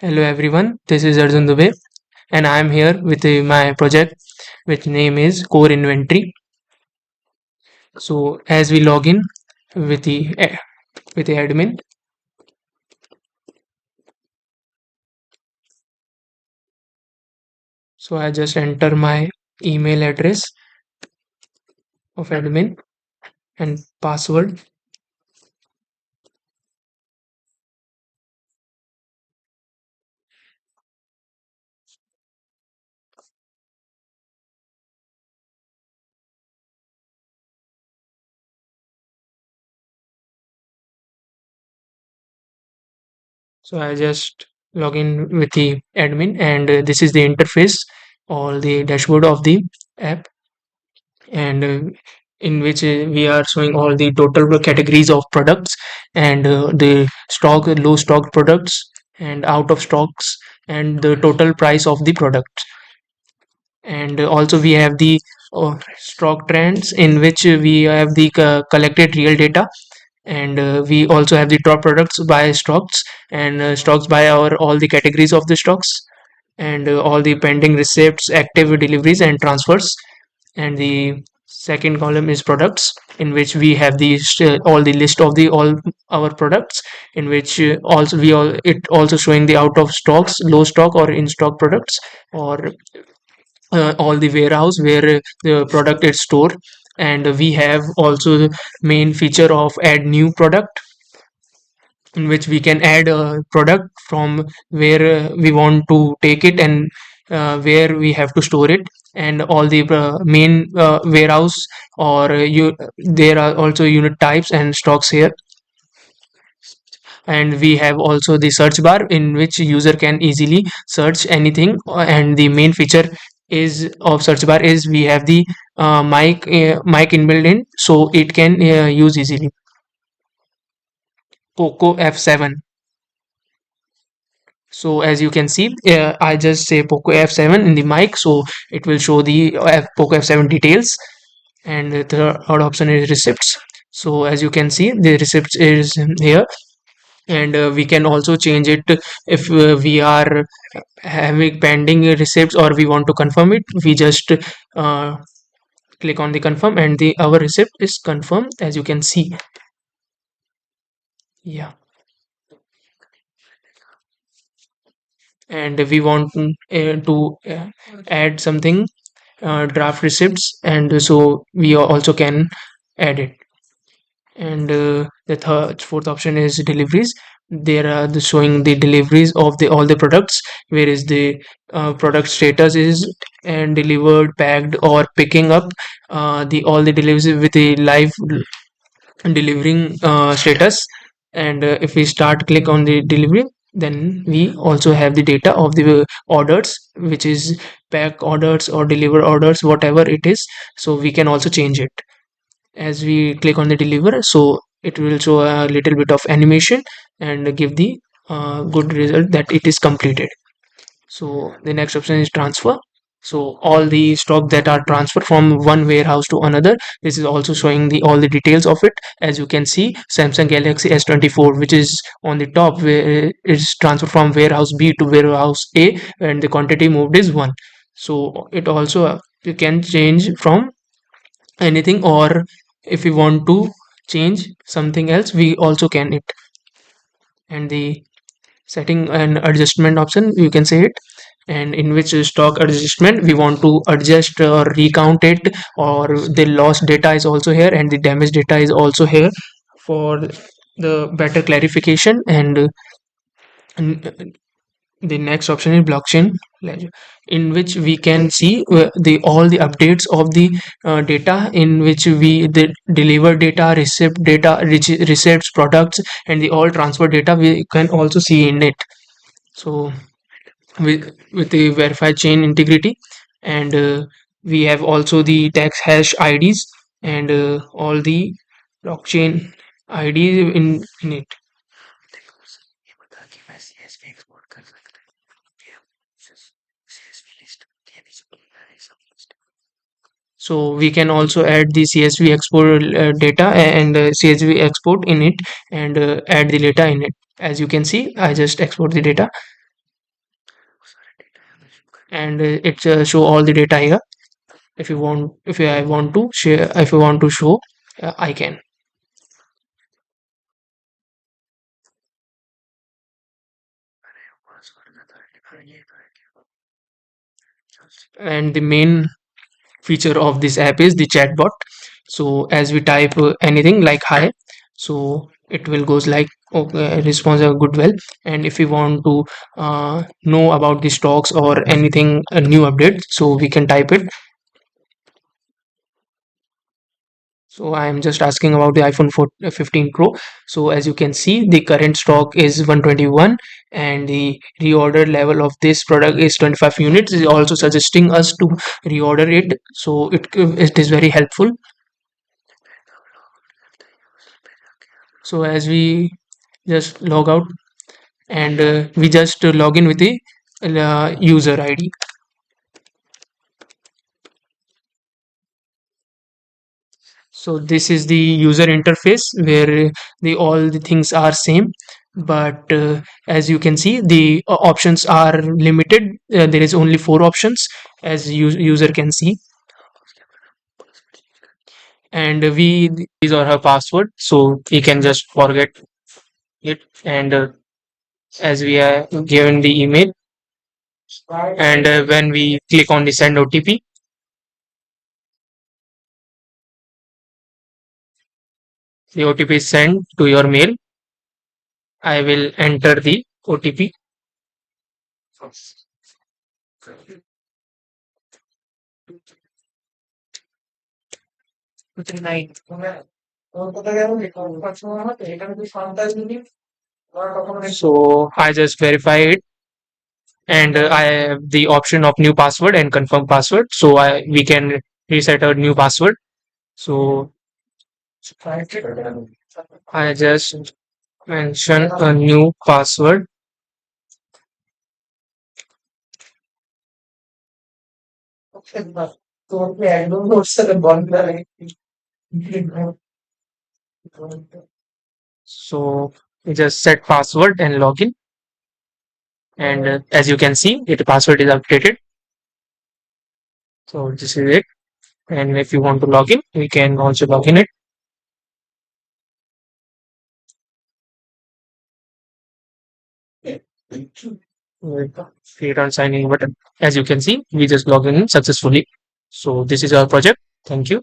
Hello everyone, this is Arjun Dubey and I am here with my project which name is Core Inventory. So as we log in with the admin, so I just enter my email address of admin and password. So I just log in with the admin and this is the interface or the dashboard of the app and in which we are showing all the total categories of products and the stock low stock products and out of stocks and the total price of the product, and also we have the stock trends in which we have the collected real data, and we also have the top products by stocks and stocks by our all the categories of the stocks, and all the pending receipts, active deliveries and transfers, and the second column is products in which we have the all the list of the all our products, in which also we all it also showing the out of stocks, low stock or in stock products, or all the warehouse where the product is stored. And we have also the main feature of add new product, in which we can add a product from where we want to take it, and where we have to store it, and all the main warehouse, or you there are also unit types and stocks here. And we have also the search bar in which user can easily search anything, and the main feature is of search bar is we have the mic inbuilt in, so it can use easily. Poco F7. So as you can see, I just say Poco F7 in the mic, so it will show the Poco F7 details. And the third option is receipts. So as you can see, the receipts is here, and we can also change it if we are having pending receipts or we want to confirm it. We just click on the confirm, and the our receipt is confirmed, as you can see. Yeah. And we want to add something, draft receipts, and so we also can add it. And the third fourth option is deliveries. There are the showing the deliveries of the all the products, where is the product status is and delivered, packed or picking up, the all the deliveries with the live delivering status. And if we start click on the delivery, then we also have the data of the orders, which is pack orders or deliver orders, whatever it is. So we can also change it. As we click on the deliver, so it will show a little bit of animation and give the good result that it is completed. So the next option is transfer. So all the stock that are transferred from one warehouse to another, this is also showing the all the details of it. As you can see, Samsung Galaxy S24, which is on the top, where it's transferred from warehouse B to warehouse A, and the quantity moved is 1. So it also you can change from anything, or if we want to change something else, we also can it. And the setting and adjustment option, you can say it, and in which stock adjustment we want to adjust or recount it, or the lost data is also here and the damaged data is also here for the better clarification. And the next option is blockchain ledger, in which we can see the all the updates of the data, in which we the deliver data, receipt data, receipts, products, and the all transfer data we can also see in it. So with the verified chain integrity, and we have also the tax hash IDs, and all the blockchain IDs in it. So we can also add the CSV export data and CSV export in it, and add the data in it. As you can see, I just export the data. and it show all the data here. If I want to share, if I want to show, I can. And the main feature of this app is the chatbot. So as we type anything like hi, so it will goes like okay, response a good well. And if we want to know about the stocks or anything a new update, so we can type it. So I am just asking about the iPhone 15 Pro. So as you can see, the current stock is 121, and the reorder level of this product is 25 units. Is also suggesting us to reorder it. So it is very helpful. So as we just log out, and we just log in with the user ID. So this is the user interface where the all the things are same, but as you can see, the options are limited. There is only four options, as user can see, and we these are her password, so we can just forget it. And as we are given the email, and when we click on the send OTP, the OTP is sent to your mail. I will enter the OTP. So I just verify it, and I have the option of new password and confirm password. So I we can reset our new password. So I just mention a new password. So we just set password and login, and as you can see, the password is updated. So this is it. And if you want to log in, we can also log in it. With Click on sign in button. As you can see, we just logged in successfully. So this is our project. Thank you.